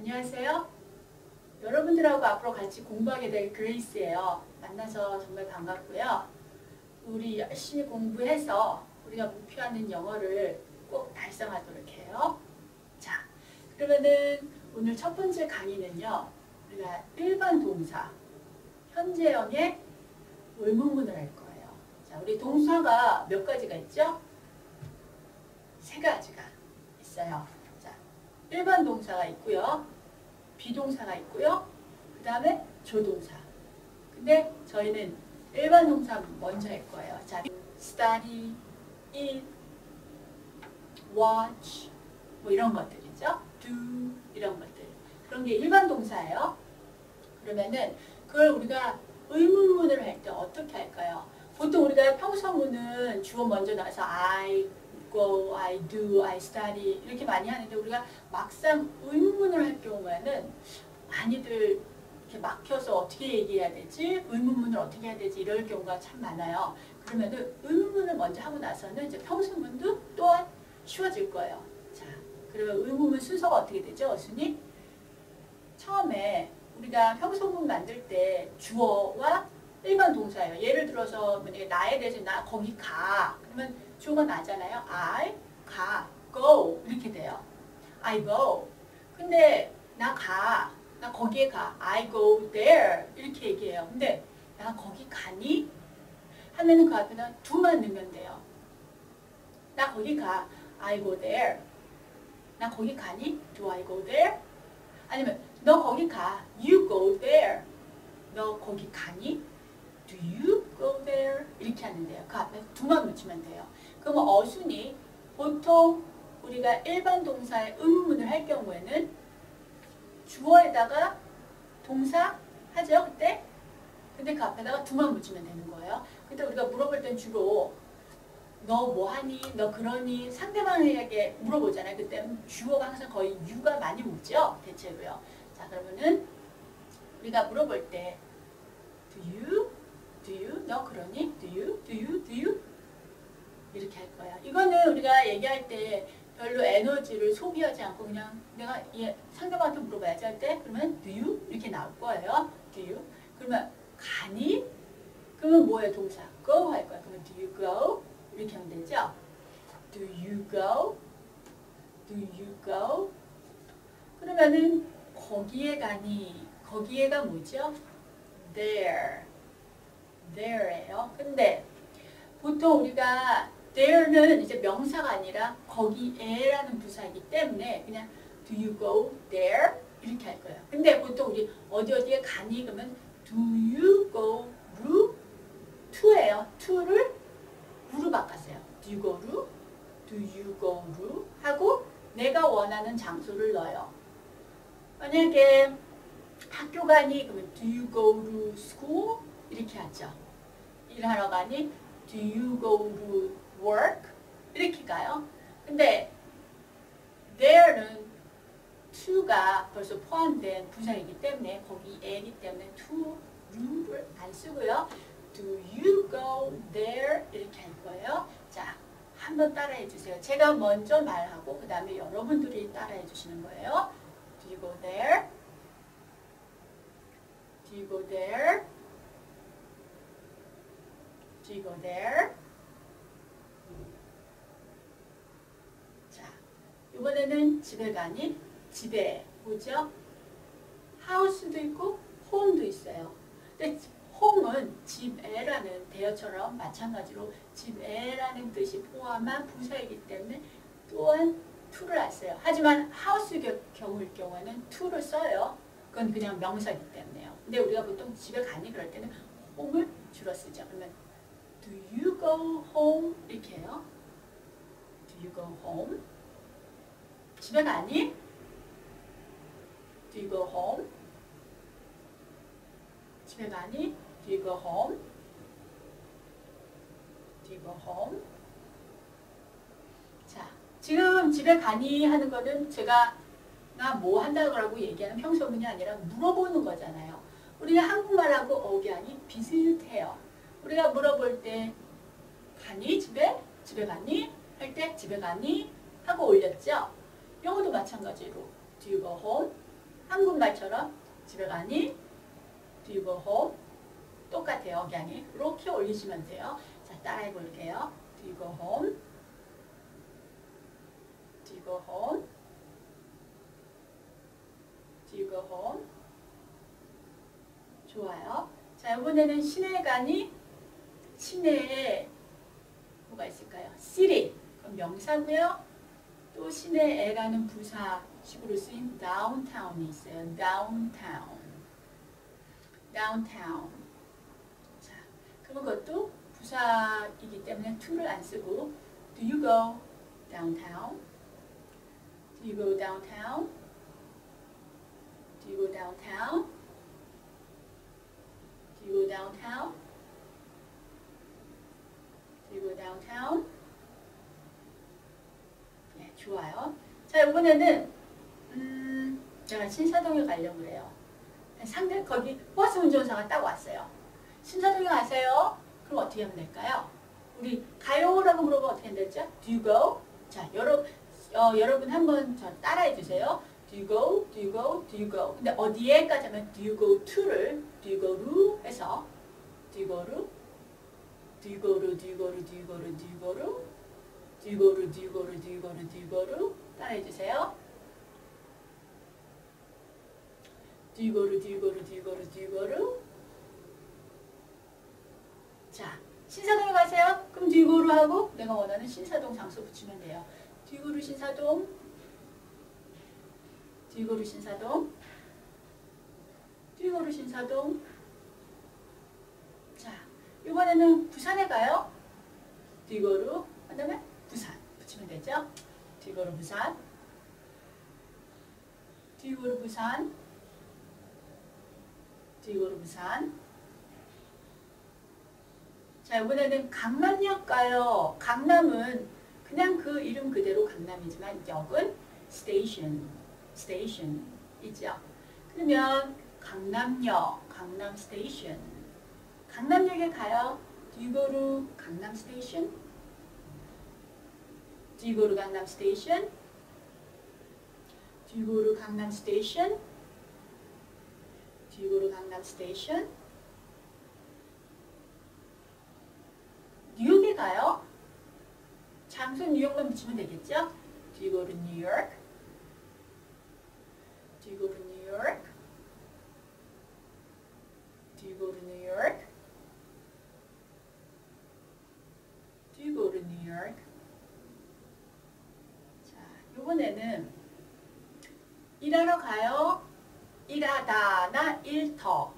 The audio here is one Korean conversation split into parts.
안녕하세요. 여러분들하고 앞으로 같이 공부하게 될 그레이스예요. 만나서 정말 반갑고요. 우리 열심히 공부해서 우리가 목표하는 영어를 꼭 달성하도록 해요. 자, 그러면은 오늘 첫 번째 강의는요. 우리가 일반 동사, 현재형의 의문문을 할 거예요. 자, 우리 동사가 몇 가지가 있죠? 세 가지가 있어요. 자, 일반 동사가 있고요. 비동사가 있고요. 그 다음에 조동사. 근데 저희는 일반 동사 먼저 할 거예요. 자, study, eat, watch, 뭐 이런 것들이죠. do, 이런 것들. 그런 게 일반 동사예요. 그러면은 그걸 우리가 의문문을 할 때 어떻게 할까요? 보통 우리가 평서문은 주어 먼저 나와서 I go, I do, I study 이렇게 많이 하는데 우리가 막상 의문문을 할 경우에는 많이들 이렇게 막혀서 어떻게 얘기해야 되지? 의문문을 어떻게 해야 되지? 이럴 경우가 참 많아요. 그러면은 의문문을 먼저 하고 나서는 이제 평서문도 또한 쉬워질 거예요. 자, 그러면 의문문 순서가 어떻게 되죠? 순위? 처음에 우리가 평서문 만들 때 주어와 일반 동사예요. 예를 들어서 만약에 나에 대해서 나 거기 가. 그러면 주어가 나잖아요. I 가, go 이렇게 돼요. I go. 근데 나 가, 나 거기에 가. I go there 이렇게 얘기해요. 근데 나 거기 가니? 하면은 그 앞에는 do만 넣으면 돼요. 나 거기 가. I go there. 나 거기 가니? Do I go there? 아니면 너 거기 가. You go there. 너 거기 가니? Do you go there? 이렇게 하는데요. 그 앞에 do만 붙이면 돼요. 그럼 어순이 보통 우리가 일반 동사의 의문문을 할 경우에는 주어에다가 동사 하죠. 그때? 근데 그 앞에다가 do만 붙이면 되는 거예요. 근데 우리가 물어볼 땐 주로 너 뭐하니? 너 그러니? 상대방에게 물어보잖아요. 그때 주어가 항상 거의 you가 많이 묻죠. 대체로요. 자, 그러면은 우리가 물어볼 때 Do you? Do you? 너 그러니? Do you? Do you? Do you? 이렇게 할 거야. 이거는 우리가 얘기할 때 별로 에너지를 소비하지 않고 그냥 내가 상대방한테 물어봐야지 할 때 그러면 Do you? 이렇게 나올 거예요. Do you? 그러면 가니? 그러면 뭐예요? 동사. Go 할 거야. 그러면 Do you go? 이렇게 하면 되죠. Do you go? Do you go? 그러면은 거기에 가니? 거기에가 뭐죠? There. There예요. 근데 보통 우리가 there는 이제 명사가 아니라 거기에라는 부사이기 때문에 그냥 do you go there? 이렇게 할 거예요. 근데 보통 우리 어디에 가니? 그러면 do you go to예요. to를 ru로 바꿨어요. do you go ru? do you go ru? 하고 내가 원하는 장소를 넣어요. 만약에 학교 가니? 그러면 do you go to school? 이렇게 하죠. 일하러 가니? Do you go to work? 이렇게 가요. 근데 there는 to가 벌써 포함된 부사이기 때문에 거기에이기 때문에 to, ru를 안 쓰고요. Do you go there? 이렇게 할 거예요. 자, 한번 따라해 주세요. 제가 먼저 말하고 그 다음에 여러분들이 따라해 주시는 거예요. Do you go there? Do you go there? Do you go there? 자, 이번에는 집에 가니? 집에 뭐죠? house도 있고 home도 있어요. 근데 home은 집에라는 대어처럼 마찬가지로 집에라는 뜻이 포함한 부사이기 때문에 또한 to를 안 써요. 하지만 house 경우일 경우에는 to를 써요. 그건 그냥 명사이기 때문에요. 근데 우리가 보통 집에 가니 그럴 때는 home을 주로 쓰죠. 그러면 Do you go home? 이렇게 해요. Do you go home? 집에 가니? Do you go home? 집에 가니? Do you go home? Do you go home? 자, 지금 집에 가니 하는 거는 제가 나 뭐 한다고 얘기하는 평소문이 아니라 물어보는 거잖아요. 우리가 한국말하고 억양이 비슷해요. 우리가 물어볼 때 가니? 집에? 집에 가니? 할 때 집에 가니? 하고 올렸죠. 영어도 마찬가지로 Do you go home? 한국말처럼 집에 가니? Do you go home? 똑같아요. 억양이. 이렇게 올리시면 돼요. 자, 따라해 볼게요. Do you go home? Do you go home? Do you go home? 좋아요. 자, 이번에는 시내에 가니? 시내에 뭐가 있을까요? city. 그럼 명사고요. 또 시내에 가는 부사식으로 쓰인 downtown이 있어요. downtown. downtown. 자, 그럼 그것도 부사이기 때문에 to를 안 쓰고 do you go downtown? Do you go downtown? Do you go downtown? Do you go downtown? Do you go downtown? 네, 좋아요. 자, 이번에는 제가 신사동에 가려고 그래요. 상대 거기 버스 운전사가 딱 왔어요. 신사동에 가세요. 그럼 어떻게 하면 될까요? 우리 가요라고 물어보면 어떻게 하면 되죠? Do you go? 자, 여러분 한번 저 따라해 주세요. Do you go? Do you go? Do you go? 근데 어디에까지 하면 do you go to를 do you go to 해서 do you go to? Do you go to? Do you go to? Do you go to? Do you go to? Do you go to? Do you go to? Do you go to? Do you go to? 따라해 주세요. Do you go to? Do you go to? Do you go to? Do you go to? 자, 신사동에 가세요. 그럼 do you go to 하고 내가 원하는 신사동 장소 붙이면 돼요. Do you go to 신사동? Do you go to 신사동? Do you go to 신사동? 자, 이번에는 부산에 가요. Do you go to? 그 다음에 부산 붙이면 되죠. Do you go to 부산? Do you go to 부산? Do you go to 부산? 자, 이번에는 강남역 가요. 강남은 그냥 그 이름 그대로 강남이지만 역은 station이죠. 그러면 강남역, 강남 스테이션. 강남역에 가요. Do you go to 강남 스테이션? Do you go to 강남 스테이션? Do you go to 강남 스테이션? Do you go to 강남 스테이션? 뉴욕에 가요. 장소 뉴욕만 붙이면 되겠죠? Do you go to New York? Do you go to New York? Do you go to New York? Do you go to New York? 자, 이번에는 일하러 가요. 일하다나 일터.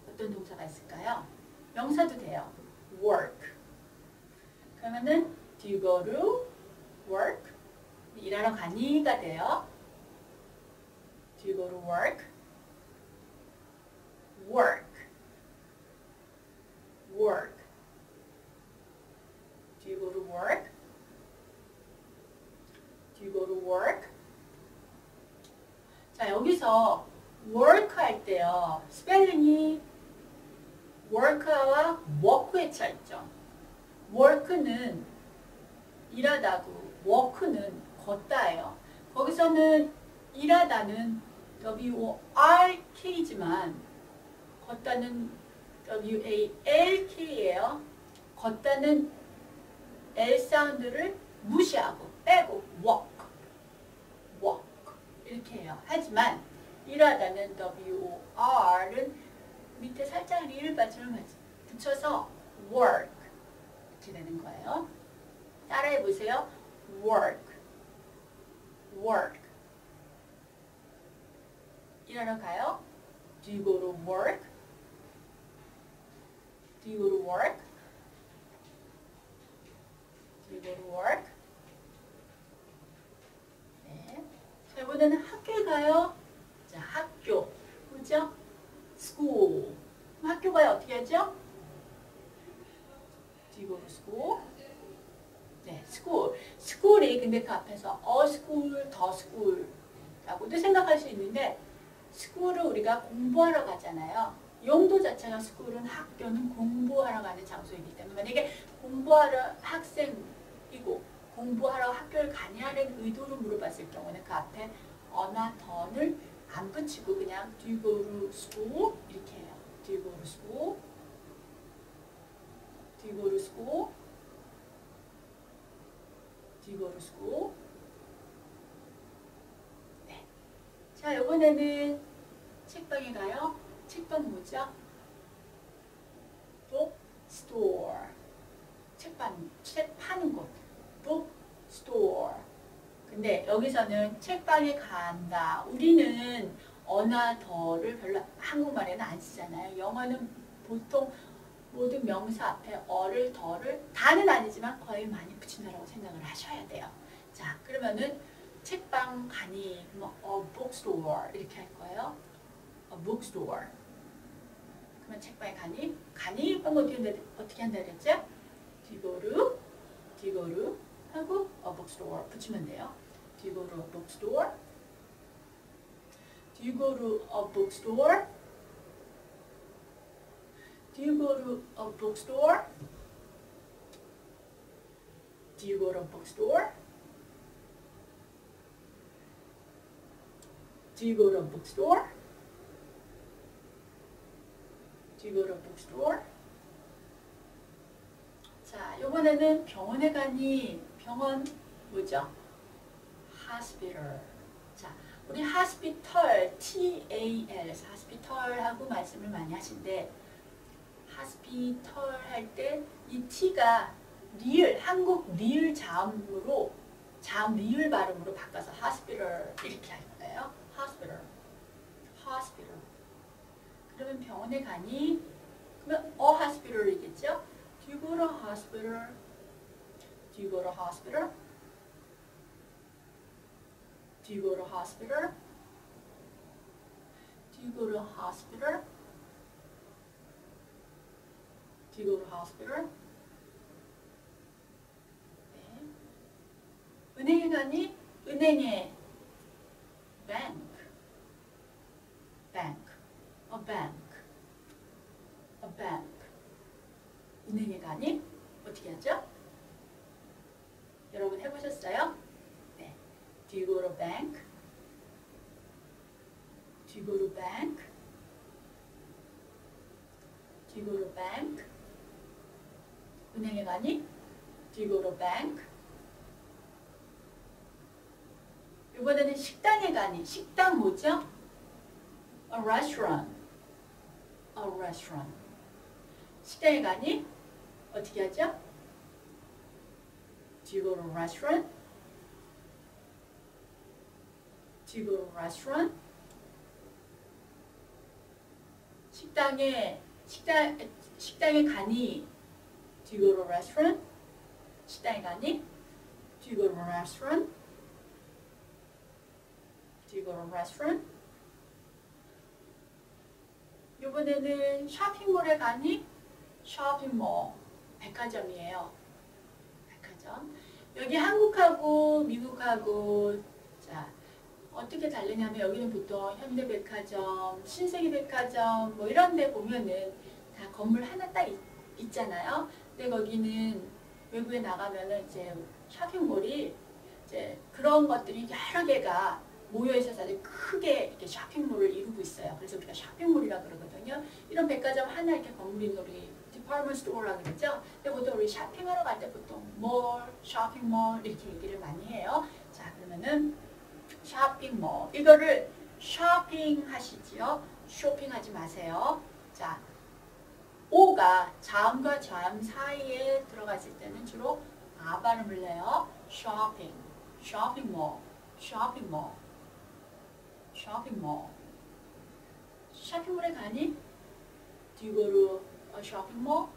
어떤 동사가 있을까요? 명사도 돼요. work. 그러면은 do you go to work? 일하러 가니가 돼요. Do you go to work? work. work. Do you go to work? Do you go to work? 자, 여기서 work 할 때요. 스펠링이 work와 work의 차이죠. work는 일하다고 work는 걷다예요. 거기서는 일하다는 WORK지만 걷다는 WALK예요. 걷다는 L 사운드를 무시하고 빼고 walk, walk 이렇게 해요. 하지만 일하다는 WOR은 밑에 살짝 리을받침을 붙여서 work 이렇게 되는 거예요. 따라해 보세요. work, work. 일하러 가요. Do you go to work? Do you go to work? Do you go to work? 네. 자, 이번에는 학교에 가요. 자, 학교. 그죠? school. 학교 가요. 어떻게 하죠? Do you go to school? 네, school. school이 근데 그 앞에서 a school, the school 라고도 생각할 수 있는데 school을 우리가 공부하러 가잖아요. 용도 자체가 school은 학교는 공부하러 가는 장소이기 때문에 만약에 공부하러 학생이고 공부하러 학교를 가냐는 의도로 물어봤을 경우는 그 앞에 어나 더를 안 붙이고 그냥 do you go to school 이렇게 해요. do you go to school? do you go to school? do you go to school? 네. 자, 이번에는 책방에 가요. 책방 뭐죠? bookstore. 책방, 책 파는 곳. bookstore. 근데 여기서는 책방에 간다. 우리는 어나 더를 별로 한국말에는 안 쓰잖아요. 영어는 보통 모든 명사 앞에 어를 더를 다는 아니지만 거의 많이 붙인다라고 생각을 하셔야 돼요. 자, 그러면은 책방 가니 뭐 bookstore 이렇게 할 거예요. bookstore. 그러면 책방에 가니? 가니? 어떻게 한다 그랬죠? do you go to 하고 bookstore 붙이면 돼요. do you go to a bookstore? do you go to a bookstore? do you go to a bookstore? do you go to a bookstore? do you go to a bookstore? do you go to a bookstore? 자, 이번에는 병원에 가니 병원 뭐죠? hospital. 자, 우리 hospital, T-A-L, hospital 하고 말씀을 많이 하신데 hospital 할 때 이 T가 리을, 한국 리을 자음으로 자음 리을 발음으로 바꿔서 hospital 이렇게 할 거예요. hospital, hospital. 그러면 병원에 가니? 그러면 a hospital이겠죠? Do you go to hospital? Do you go to hospital? Do you go to hospital? Do you go to hospital? Do you go to hospital? 네. 은행에 가니? 은행에 bank, bank, a bank, a bank. 은행에 가니? 어떻게 하죠? 여러분 해보셨어요? 네. Do you go to bank? Do you go to bank? Do you go to bank? 은행에 가니? Do you go to bank? 이번에는 식당에 가니? 식당 뭐죠? A restaurant. A restaurant. 식당에 가니? 어떻게 하죠? Do you go to a restaurant? Do you go to a restaurant? 식당에 가니? Do you go to a restaurant? 식당에 가니? Do you go to a restaurant? Do you go to a restaurant? 이번에는 쇼핑몰에 가니? 쇼핑몰, 백화점이에요. 백화점. 여기 한국하고 미국하고 자 어떻게 다르냐면 여기는 보통 현대백화점, 신세계백화점 뭐 이런 데 보면은 다 건물 하나 딱 있잖아요. 근데 거기는 외국에 나가면은 이제 쇼핑몰이 이제 그런 것들이 여러 개가 모여 있어서 아주 크게 이렇게 쇼핑몰을 이루고 있어요. 그래서 우리가 쇼핑몰이라고 그러거든요. 이런 백화점 하나 이렇게 건물이 있는 우리 디파트먼트 스토어라고 그러죠. 근데 보통 우리 쇼핑하러 갈 때 보통 몰, 쇼핑몰 이렇게 얘기를 많이 해요. 자, 그러면은 쇼핑몰 이거를 쇼핑하시지요. 쇼핑하지 마세요. 자, 오가 자음과 자음 사이에 들어갔을 때는 주로 아 발음을 내요. 쇼핑, 쇼핑몰, 쇼핑몰, 쇼핑몰. 쇼핑몰에 가니? Do you go to a shopping mall?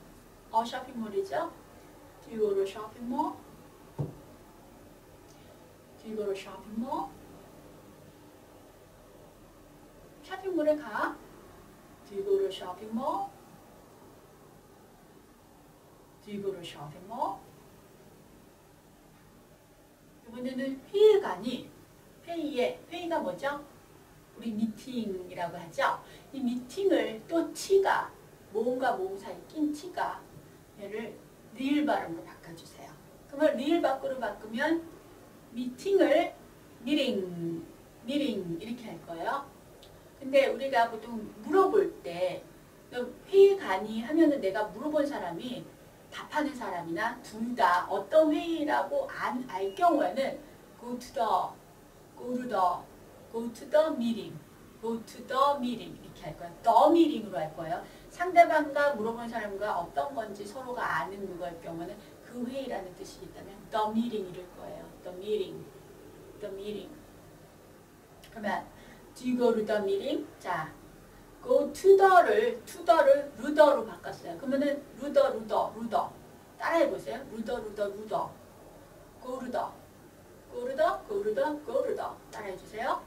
쇼핑몰이죠? Do you go to a shopping mall? Do you go to a shopping mall? 쇼핑몰에 가? Do you go to a shopping mall? Do you go to a shopping mall? 이번에는 회의에 가니? 회의가 뭐죠? 우리 미팅이라고 하죠. 이 미팅을 또 T가 모음과 모음 사이 낀 T가 얘를 리을 발음으로 바꿔주세요. 그러면 리을 밖으로 바꾸면 미팅을 미팅 이렇게 할 거예요. 근데 우리가 보통 물어볼 때 너 회의 가니 하면은 내가 물어본 사람이 답하는 사람이나 둘 다 어떤 회의라고 알 경우에는 go to the, go to the, go to the meeting, go to the meeting 이렇게 할 거예요. the meeting으로 할 거예요. 상대방과 물어본 사람과 어떤 건지 서로가 아는 그거일 경우는 그 회의라는 뜻이기 때문에 the meeting 이럴 거예요. the meeting, the meeting. 그러면 do you go to the meeting? 자, go to the를 루더로 바꿨어요. 그러면은 루더 따라해보세요. 루더 go to the, go to the, go to the, go to the 따라해주세요.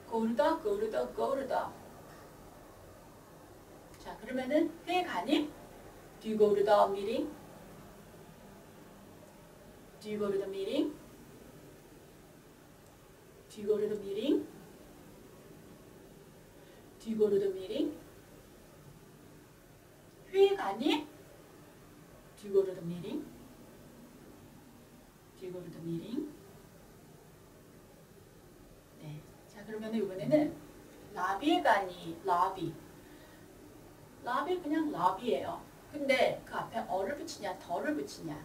go to the, go to the, go to the. 자, 그러면은 회의 가니? do you go to the meeting? do you go to the meeting? do you go to the meeting? do you go to the meeting? 회의 가니? do you go to the meeting? do you go to the meeting? 네. 자, 그러면 이번에는 라비에 가니? 라비 그냥 라비예요. 근데 그 앞에 어를 붙이냐 더를 붙이냐.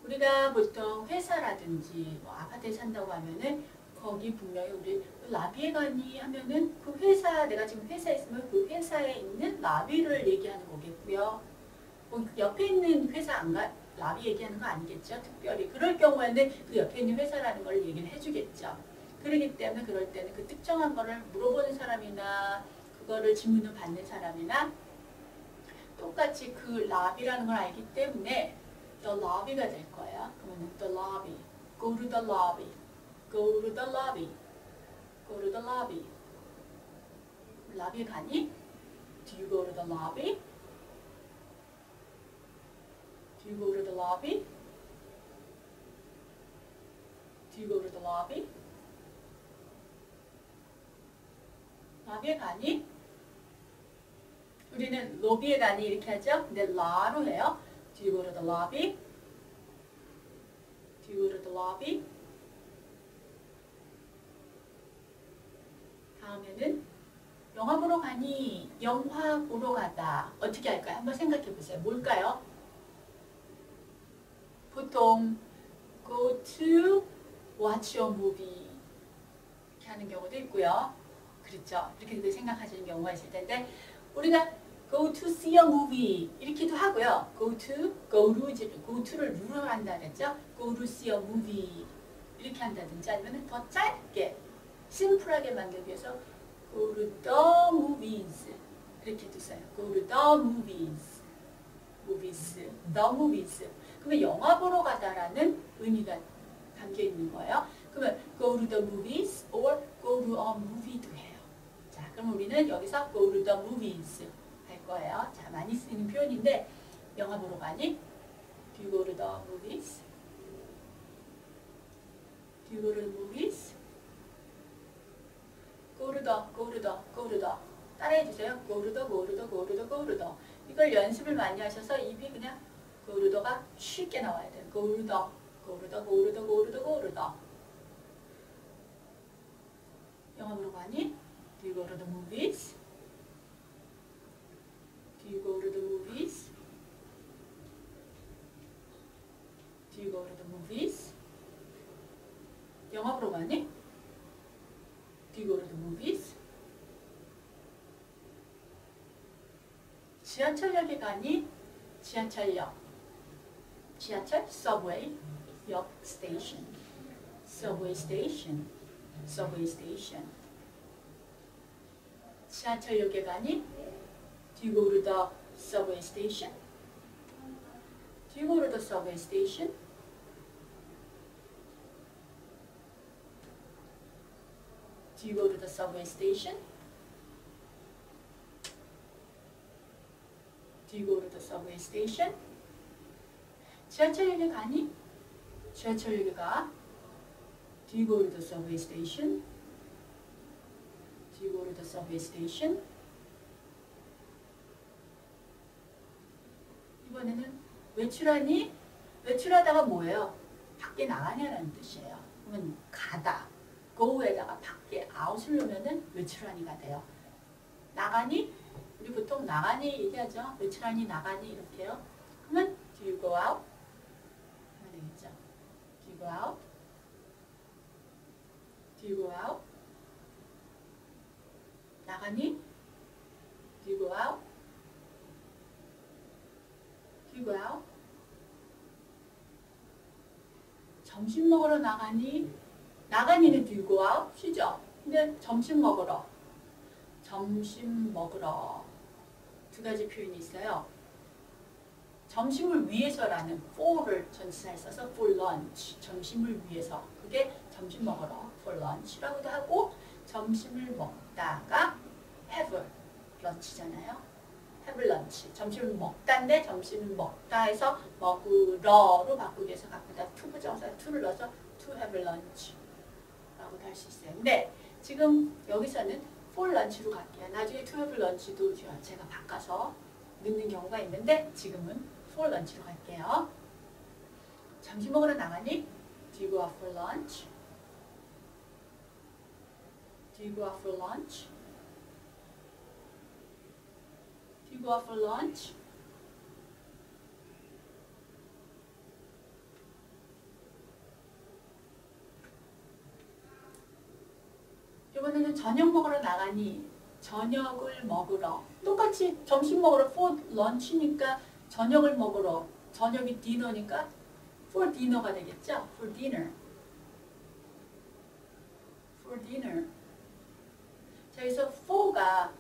우리가 보통 회사라든지 뭐 아파트에 산다고 하면은 거기 분명히 우리 라비에 가니 하면은 그 회사, 내가 지금 회사에 있으면 그 회사에 있는 라비를 얘기하는 거겠고요. 뭐 옆에 있는 회사 안 가, 라비 얘기하는 거 아니겠죠? 특별히. 그럴 경우에는 그 옆에 있는 회사라는 걸 얘기를 해주겠죠. 그렇기 때문에 그럴 때는 그 특정한 거를 물어보는 사람이나 그거를 질문을 받는 사람이나 똑같이 그 라비라는 걸 알기 때문에 the lobby가 될 거예요. 그러면 the lobby, go to the lobby, go to the lobby, go to the lobby. 라비에 가니? Do you go to the lobby? Do you go to the lobby? Do you go to the lobby? 라비에 가니? 우리는 로비에 가니 이렇게 하죠. 근데 라로 해요. Do you go to the lobby? Do you go to the lobby? 다음에는 영화 보러 가니? 영화 보러 가다. 어떻게 할까요? 한번 생각해 보세요. 뭘까요? 보통 go to watch a movie 이렇게 하는 경우도 있고요. 그렇죠? 이렇게 생각하시는 경우가 있을 텐데 우리가 go to see a movie 이렇게도 하고요. go to 이제 go to를 루로 한다 그랬죠? go to see a movie 이렇게 한다든지 아니면 더 짧게 심플하게 만들기 위해서 go to the movies 이렇게도 써요. go to the movies, the movies. 그러면 영화 보러 가다라는 의미가 담겨 있는 거예요. 그러면 go to the movies or go to a movie도 해요. 자, 그럼 우리는 여기서 go to the movies 할 거예요. 자, 많이 쓰이는 표현인데 영화 보러 가니? Do you go to the movies? Do you go to the movies? Go to the, go to the, go to the. 따라해 주세요. Go to the, go to the, go to the, go to the. 이걸 연습을 많이 하셔서 입이 그냥 go to the가 쉽게 나와야 돼요. Go to the, go to the, go to the, go to the, go to the. 영화 보러 가니? Do you go to the movies? Do you go to the movies? Do you go to the movies? 영화 보러 가니? Do you go to the movies? 지하철역에 가니? 지하철역. 지하철, subway, 역, station. subway station, subway station. 지하철역에 가니? Do you go to the subway station? Do you go to the subway station? Do you go to the subway station? Do you go to the subway station? 지하철역에 가니? 지하철역에 가. Do you go to the subway station? Do you go to the subway station? 이번에는 외출하니? 외출하다가 뭐예요? 밖에 나가냐라는 뜻이에요. 그러면 가다. go에다가 밖에 out을 넣으면은 외출하니가 돼요. 나가니? 우리 보통 나가니 얘기하죠. 외출하니 나가니 이렇게요. 그러면 do you go out? 하면 되겠죠. do you go out? do you go out? 나가니? do you go out? do you go out? 점심 먹으러 나가니? 나가니는 do you go out? 쉬죠? 근데 점심 먹으러 두 가지 표현이 있어요. 점심을 위해서라는 for를 전치사에 써서 for lunch, 점심을 위해서. 그게 점심 먹으러 for lunch라고도 하고 점심을 먹다가 have lunch잖아요. have lunch. 점심을 먹다인데 점심을 먹다 해서 먹으러로 바꾸기 위해서 갖다 to 부정사 to를 넣어서 to have lunch 라고도 할 수 있어요. 근데 지금 여기서는 for lunch로 갈게요. 나중에 to have lunch도 제가 바꿔서 넣는 경우가 있는데 지금은 for lunch로 갈게요. 점심 먹으러 나가니? Do you go out for lunch? Do you go out for lunch? Do you go out for lunch? 이번에는 저녁 먹으러 나가니? 저녁을 먹으러. 똑같이 점심 먹으러 for lunch니까 저녁을 먹으러. 저녁이 디너니까 for dinner가 되겠죠? for dinner. for dinner. 자, 여기서 for가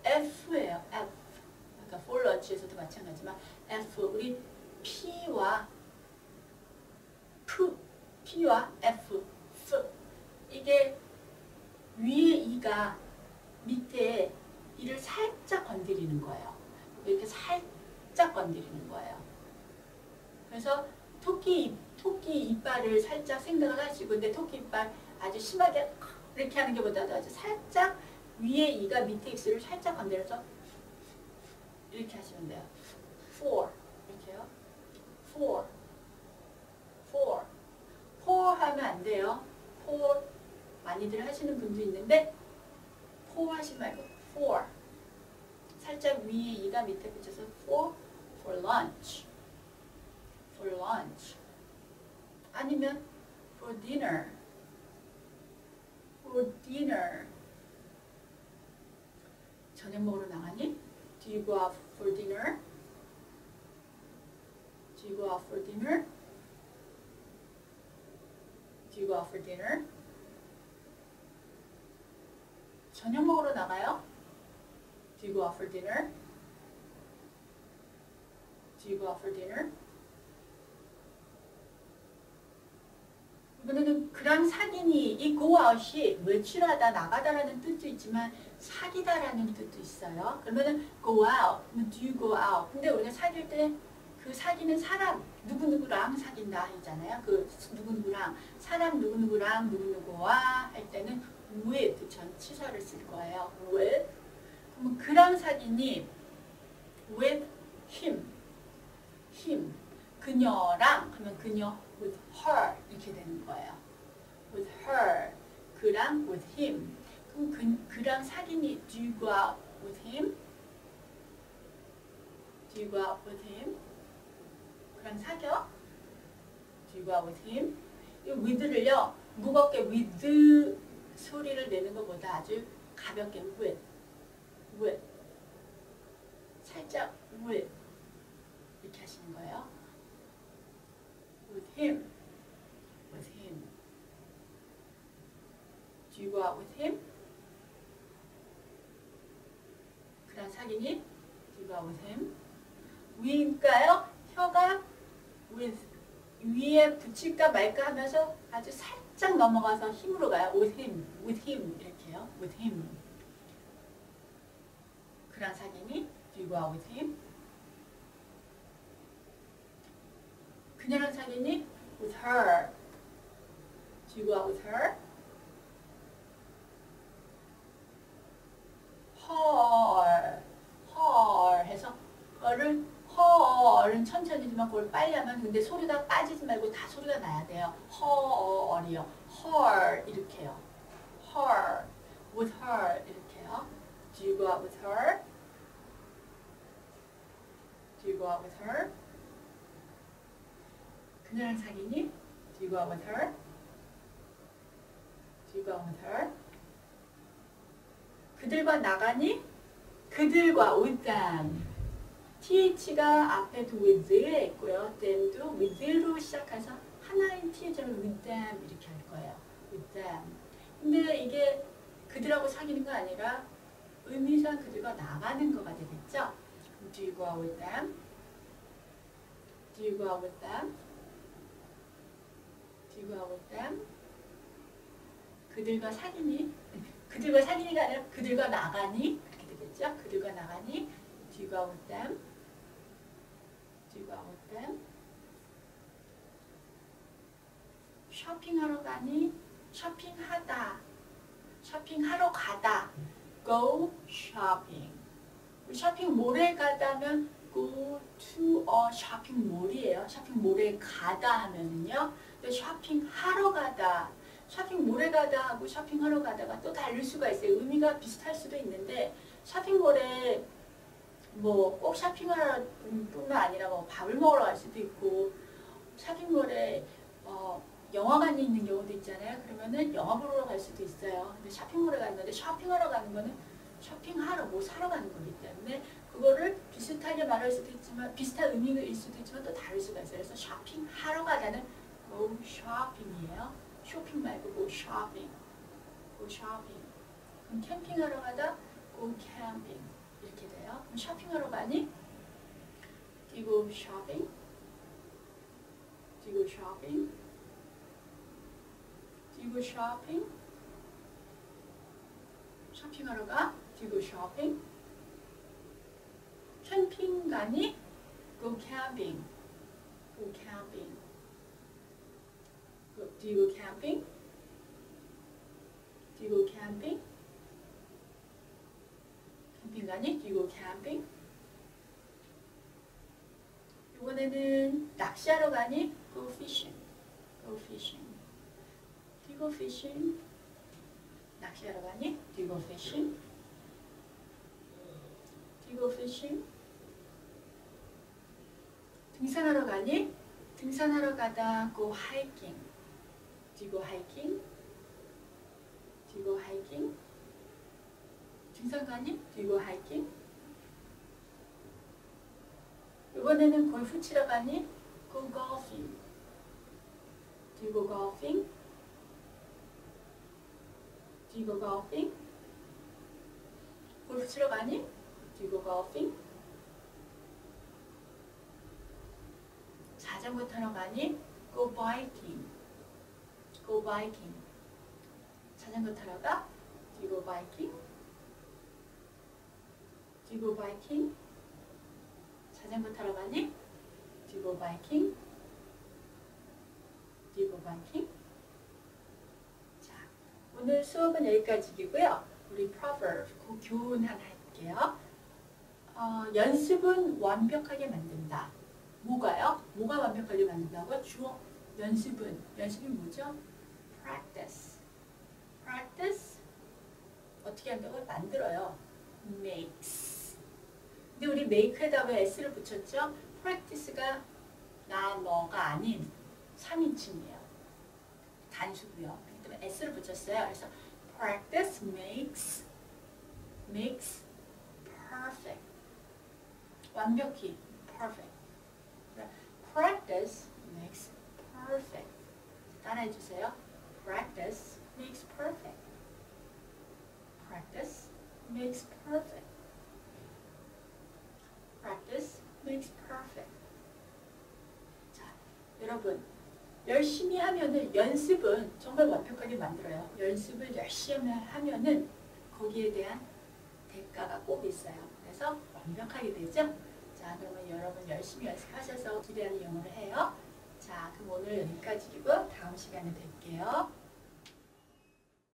F예요. F. 그러니까 for lunch에서도 마찬가지지만 F. 우리 P와 F. F. 이게 위에 이가 밑에 이를 살짝 건드리는 거예요. 이렇게 살짝 건드리는 거예요. 그래서 토끼 이빨을 살짝 생각을 하시고, 근데 토끼 이빨 아주 심하게 이렇게 하는 것보다도 아주 살짝 위에 이가 밑에 입술을 살짝 건드려서 이렇게 하시면 돼요. for 이렇게요. for 하면 안 돼요. for 많이들 하시는 분도 있는데 for 하지 말고 for 살짝 위에 이가 밑에 붙여서 for lunch 아니면 for dinner 저녁 먹으러 나가니? Do you go out for dinner? Do you go out for dinner? Do you go out for dinner? 저녁 먹으러 나가요? Do you go out for dinner? Do you go out for dinner? 이번에는 그랑 사귀니, 이 go out이 외출하다, 나가다라는 뜻도 있지만 사귀다라는 뜻도 있어요. 그러면은 go out, 그러면 do you go out. 근데 우리가 사귈 때 그 사귀는 사람, 누구누구랑 사귄다 하잖아요. 그 누구누구랑, 사람 누구누구랑 누구누구와 할 때는 with 전치사를 쓸 거예요. with. 그러면 그랑 사귀니 with him. 그녀랑 하면 그녀 with her 이렇게 되는 거예요. with her. 그랑 with him. 그럼 그랑 사귀니 do you go out with him? Do you go out with him? 그랑 사겨? Do you go out with him? 이 with를요 무겁게 with 소리를 내는 것보다 아주 가볍게 with 살짝 with 이렇게 하시는 거예요. with him. Do you go out with him? 그랑 사귀니? Do you go out with him? 위일까요? 혀가 with 위에 붙일까 말까 하면서 아주 살짝 넘어가서 힘으로 가요. with him 이렇게요. with him. 그랑 사귀니? Do you go out with him? 그녀랑 사귀니? with her. Do you go out with her? her 해서 her은 천천히 들면 그걸 빨리 하면 근데 소리가 빠지지 말고 다 소리가 나야 돼요. her이요. her 이렇게 해요. her, with her 이렇게요. Do you go out with her? Do you go out with her? 그녀랑 사귀니? Do you go out with her? Do you go out with her? 그들과 나가니? 그들과 with them. th가 앞에도 with에 있고요. them도 with로 시작해서 하나인 t처럼 with them 이렇게 할 거예요. with them. 근데 이게 그들하고 사귀는 거 아니라 의미상 그들과 나가는 거가 되겠죠. Do you go out with them? Do you go out with them? Do you go out with them? 그들과 사귀니? 그들과 사귀니가 아니라 그들과 나가니? 그렇게 되겠죠. 그들과 나가니? Do you go out with them? Do you go out with them? 쇼핑하러 가니? 쇼핑하다. 쇼핑하러 가다. Go shopping. 쇼핑몰에 가다면 go to a shopping mall이에요. 쇼핑몰에 가다 하면은요. 근데 쇼핑하러 가다. 쇼핑몰에 가다 하고 쇼핑하러 가다가 또 다를 수가 있어요. 의미가 비슷할 수도 있는데 쇼핑몰에 뭐 꼭 쇼핑하러 뿐만 아니라 뭐 밥을 먹으러 갈 수도 있고 쇼핑몰에 영화관이 있는 경우도 있잖아요. 그러면은 영화 보러 갈 수도 있어요. 근데 쇼핑몰에 갔는데 쇼핑하러 가는 거는 쇼핑하러 뭐 사러 가는 거기 때문에 그거를 비슷하게 말할 수도 있지만 비슷한 의미일 수도 있지만 또 다를 수가 있어요. 그래서 쇼핑하러 가다는 go shopping이에요. 쇼핑 말고 go shopping. go shopping. 그럼 캠핑하러 가다 go camping 이렇게 돼요. 그럼 쇼핑하러 가니? Do you go shopping? Do you go shopping? Do you go shopping? 쇼핑하러 가? Do you go shopping? 캠핑 가니? Go camping. Go camping. Do you go camping? Do you go camping? 캠핑 가니? Do you go camping? 이번에는 낚시하러 가니? Go fishing. Go fishing. Do you go fishing? 낚시하러 가니? Do you go fishing? Do you go fishing? 등산하러 가니? 등산하러 가다 go hiking. Do you go hiking? Do you go hiking? 등산 가니? Do you go hiking? 이번에는 골프 치러 가니? Go golfing. Do you go golfing? Do you go golfing? 골프 치러 가니? Do you go golfing? 자전거 타러 가니? Go biking. Go biking. 자전거 타러 가? Do you go biking? Do you go biking? 자전거 타러 가니? Do you go biking? Do you go biking? 자, 오늘 수업은 여기까지이고요. 우리 proverb, 그 교훈 하나 할게요. 연습은 완벽하게 만든다. 뭐가요? 뭐가 완벽하게 만든다고요? 주어. 연습이 뭐죠? practice. practice. 어떻게 한다고요? 만들어요. makes. 근데 우리 make에다 왜 s를 붙였죠? practice가 나, 너가 아닌 3인칭이에요. 단수고요. 그렇기 때문에 s를 붙였어요. 그래서 practice makes perfect. 완벽히 perfect. Practice makes perfect. 따라해 주세요. Practice makes perfect. Practice makes perfect. Practice makes perfect. 자, 여러분 열심히 하면은 연습은 정말 완벽하게 만들어요. 연습을 열심히 하면은 거기에 대한 대가가 꼭 있어요. 그래서 완벽하게 되죠. 자, 그러면 여러분 열심히 연습하셔서 기대하는 영어를 해요. 자, 그럼 오늘 여기까지이고 다음 시간에 뵐게요.